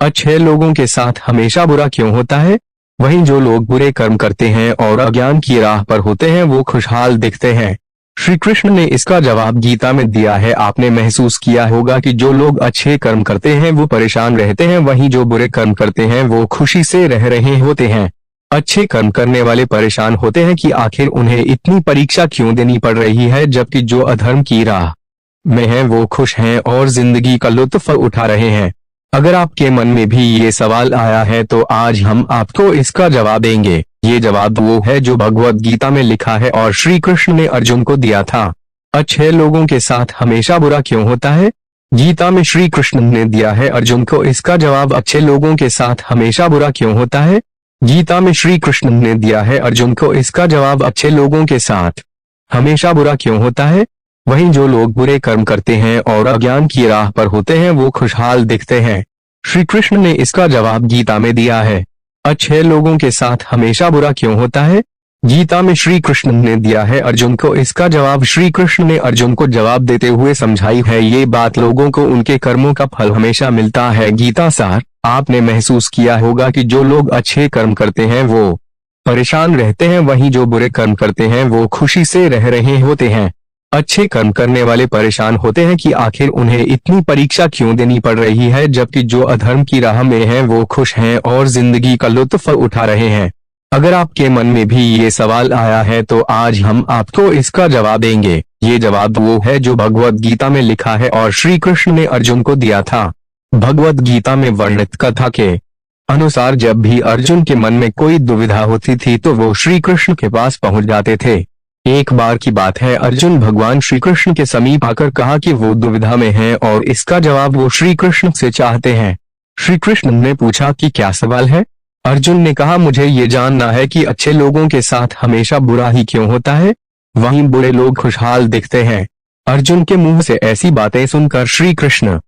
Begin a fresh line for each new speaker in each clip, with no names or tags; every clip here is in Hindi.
अच्छे लोगों के साथ हमेशा बुरा क्यों होता है? वहीं जो लोग बुरे कर्म करते हैं और अज्ञान की राह पर होते हैं वो खुशहाल दिखते हैं। श्री कृष्ण ने इसका जवाब गीता में दिया है। आपने महसूस किया होगा कि जो लोग अच्छे कर्म करते हैं वो परेशान रहते हैं, वहीं जो बुरे कर्म करते हैं वो खुशी से रह रहे होते हैं। अच्छे कर्म करने वाले परेशान होते हैं कि आखिर उन्हें इतनी परीक्षा क्यों देनी पड़ रही है, जबकि जो अधर्म की राह में हैं वो खुश हैं और जिंदगी का लुत्फ उठा रहे हैं। अगर आपके मन में भी ये सवाल आया है तो आज हम आपको इसका जवाब देंगे। ये जवाब वो है जो भगवत गीता में लिखा है और श्री कृष्ण ने अर्जुन को दिया था। अच्छे लोगों के साथ हमेशा बुरा क्यों होता है? गीता में श्री कृष्ण ने दिया है अर्जुन को इसका जवाब। अच्छे लोगों के साथ हमेशा बुरा क्यों होता है? गीता में श्री कृष्ण ने दिया है अर्जुन को इसका जवाब। अच्छे लोगों के साथ हमेशा बुरा क्यों होता है? वहीं जो लोग बुरे कर्म करते हैं और अज्ञान की राह पर होते हैं वो खुशहाल दिखते हैं। श्री कृष्ण ने इसका जवाब गीता में दिया है। अच्छे लोगों के साथ हमेशा बुरा क्यों होता है? गीता में श्री कृष्ण ने दिया है अर्जुन को इसका जवाब। श्री कृष्ण ने अर्जुन को जवाब देते हुए समझाई है ये बात लोगों को उनके कर्मों का फल हमेशा मिलता है। गीता सार, आपने महसूस किया होगा कि जो लोग अच्छे कर्म करते हैं वो परेशान रहते हैं, वहीं जो बुरे कर्म करते हैं वो खुशी से रह रहे होते हैं। अच्छे कर्म करने वाले परेशान होते हैं कि आखिर उन्हें इतनी परीक्षा क्यों देनी पड़ रही है, जबकि जो अधर्म की राह में हैं वो खुश हैं और जिंदगी का लुत्फ उठा रहे हैं। अगर आपके मन में भी ये सवाल आया है तो आज हम आपको इसका जवाब देंगे। ये जवाब वो है जो भगवत गीता में लिखा है और श्री कृष्ण ने अर्जुन को दिया था। भगवत गीता में वर्णित कथा के अनुसार जब भी अर्जुन के मन में कोई दुविधा होती थी तो वो श्री कृष्ण के पास पहुंच जाते थे। एक बार की बात है, अर्जुन भगवान श्री कृष्ण के समीप आकर कहा कि वो दुविधा में हैं और इसका जवाब वो श्री कृष्ण से चाहते हैं। श्री कृष्ण ने पूछा कि क्या सवाल है? अर्जुन ने कहा मुझे ये जानना है कि अच्छे लोगों के साथ हमेशा बुरा ही क्यों होता है, वहीं बुरे लोग खुशहाल दिखते हैं। अर्जुन के मुंह से ऐसी बातें सुनकर श्री कृष्ण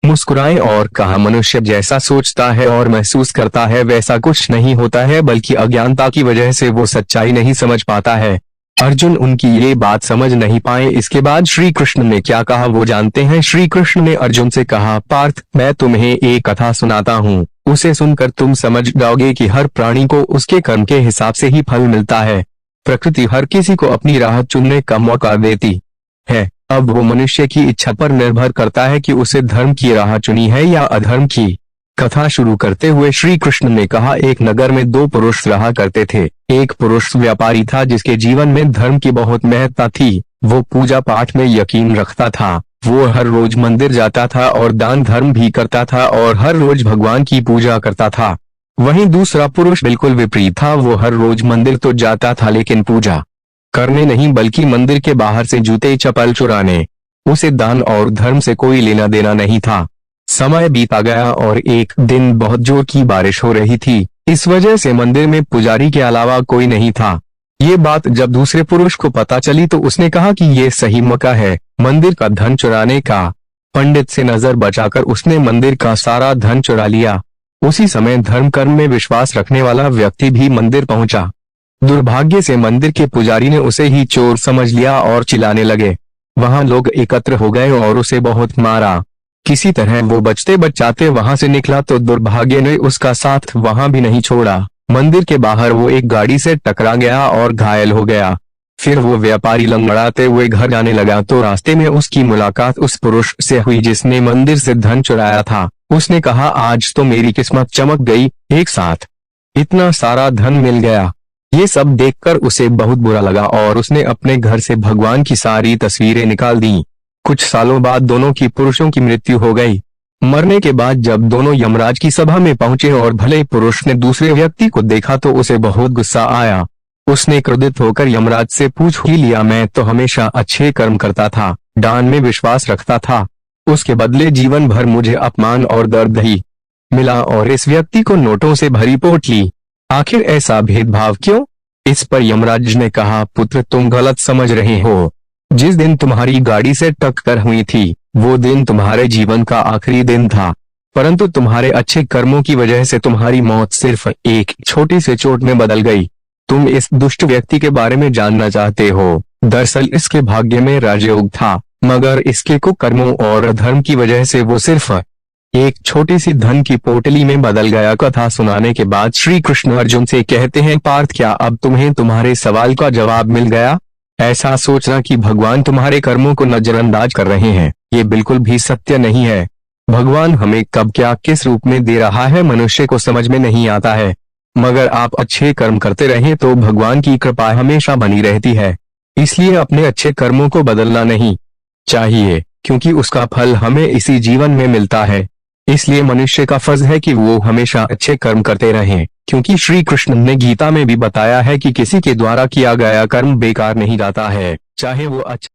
मुस्कुराए और कहा मनुष्य जैसा सोचता है और महसूस करता है वैसा कुछ नहीं होता है, बल्कि अज्ञानता की वजह से वो सच्चाई नहीं समझ पाता है। अर्जुन उनकी ये बात समझ नहीं पाए। इसके बाद श्री कृष्ण ने क्या कहा वो जानते हैं। श्री कृष्ण ने अर्जुन से कहा, पार्थ, मैं तुम्हें एक कथा सुनाता हूँ, उसे सुनकर तुम समझ जाओगे कि हर प्राणी को उसके कर्म के हिसाब से ही फल मिलता है। प्रकृति हर किसी को अपनी राह चुनने का मौका देती है। अब वो मनुष्य की इच्छा पर निर्भर करता है कि उसे धर्म की राह चुनी है या अधर्म की। कथा शुरू करते हुए श्री कृष्ण ने कहा, एक नगर में दो पुरुष रहा करते थे। एक पुरुष व्यापारी था जिसके जीवन में धर्म की बहुत महत्ता थी। वो पूजा पाठ में यकीन रखता था। वो हर रोज मंदिर जाता था और दान धर्म भी करता था और हर रोज भगवान की पूजा करता था। वहीं दूसरा पुरुष बिल्कुल विपरीत था। वो हर रोज मंदिर तो जाता था लेकिन पूजा करने नहीं बल्कि मंदिर के बाहर से जूते चप्पल चुराने। उसे दान और धर्म से कोई लेना देना नहीं था। समय बीता गया और एक दिन बहुत जोर की बारिश हो रही थी। इस वजह से मंदिर में पुजारी के अलावा कोई नहीं था। ये बात जब दूसरे पुरुष को पता चली तो उसने कहा कि ये सही मौका है मंदिर का धन चुराने का। पंडित से नजर बचाकर उसने मंदिर का सारा धन चुरा लिया। उसी समय धर्म कर्म में विश्वास रखने वाला व्यक्ति भी मंदिर पहुंचा। दुर्भाग्य से मंदिर के पुजारी ने उसे ही चोर समझ लिया और चिल्लाने लगे। वहां लोग एकत्र हो गए और उसे बहुत मारा। किसी तरह वो बचते बचाते वहां से निकला तो दुर्भाग्य ने उसका साथ वहां भी नहीं छोड़ा। मंदिर के बाहर वो एक गाड़ी से टकरा गया और घायल हो गया। फिर वो व्यापारी लंगड़ाते हुए घर जाने लगा तो रास्ते में उसकी मुलाकात उस पुरुष से हुई जिसने मंदिर से धन चुराया था। उसने कहा, आज तो मेरी किस्मत चमक गई, एक साथ इतना सारा धन मिल गया। ये सब देखकर उसे बहुत बुरा लगा और उसने अपने घर से भगवान की सारी तस्वीरें निकाल दी। कुछ सालों बाद दोनों की पुरुषों की मृत्यु हो गई। मरने के बाद जब दोनों यमराज की सभा में पहुंचे और भले पुरुष ने दूसरे व्यक्ति को देखा तो उसे बहुत गुस्सा आया। उसने क्रोधित होकर यमराज से पूछ ही लिया, मैं तो हमेशा अच्छे कर्म करता था, दान में विश्वास रखता था, उसके बदले जीवन भर मुझे अपमान और दर्द ही मिला और इस व्यक्ति को नोटों से भरी पोटली, आखिर ऐसा भेदभाव क्यों? इस पर यमराज ने कहा, पुत्र तुम गलत समझ रहे हो। जिस दिन तुम्हारी गाड़ी से टक्कर हुई थी वो दिन तुम्हारे जीवन का आखिरी दिन था, परंतु तुम्हारे अच्छे कर्मों की वजह से तुम्हारी मौत सिर्फ एक छोटी सी चोट में बदल गई। तुम इस दुष्ट व्यक्ति के बारे में जानना चाहते हो। दरअसल इसके भाग्य में राजयोग था, मगर इसके कुकर्मों और अधर्म की वजह से वो सिर्फ एक छोटी सी धन की पोटली में बदल गया। कथा सुनाने के बाद श्री कृष्ण अर्जुन से कहते हैं, पार्थ क्या अब तुम्हें तुम्हारे सवाल का जवाब मिल गया? ऐसा सोचना कि भगवान तुम्हारे कर्मों को नजरअंदाज कर रहे हैं, ये बिल्कुल भी सत्य नहीं है। भगवान हमें कब क्या किस रूप में दे रहा है मनुष्य को समझ में नहीं आता है, मगर आप अच्छे कर्म करते रहें तो भगवान की कृपा हमेशा बनी रहती है। इसलिए अपने अच्छे कर्मों को बदलना नहीं चाहिए, क्योंकि उसका फल हमें इसी जीवन में मिलता है। इसलिए मनुष्य का फर्ज है कि वो हमेशा अच्छे कर्म करते रहें, क्योंकि श्री कृष्ण ने गीता में भी बताया है कि किसी के द्वारा किया गया कर्म बेकार नहीं जाता है, चाहे वो अच्छा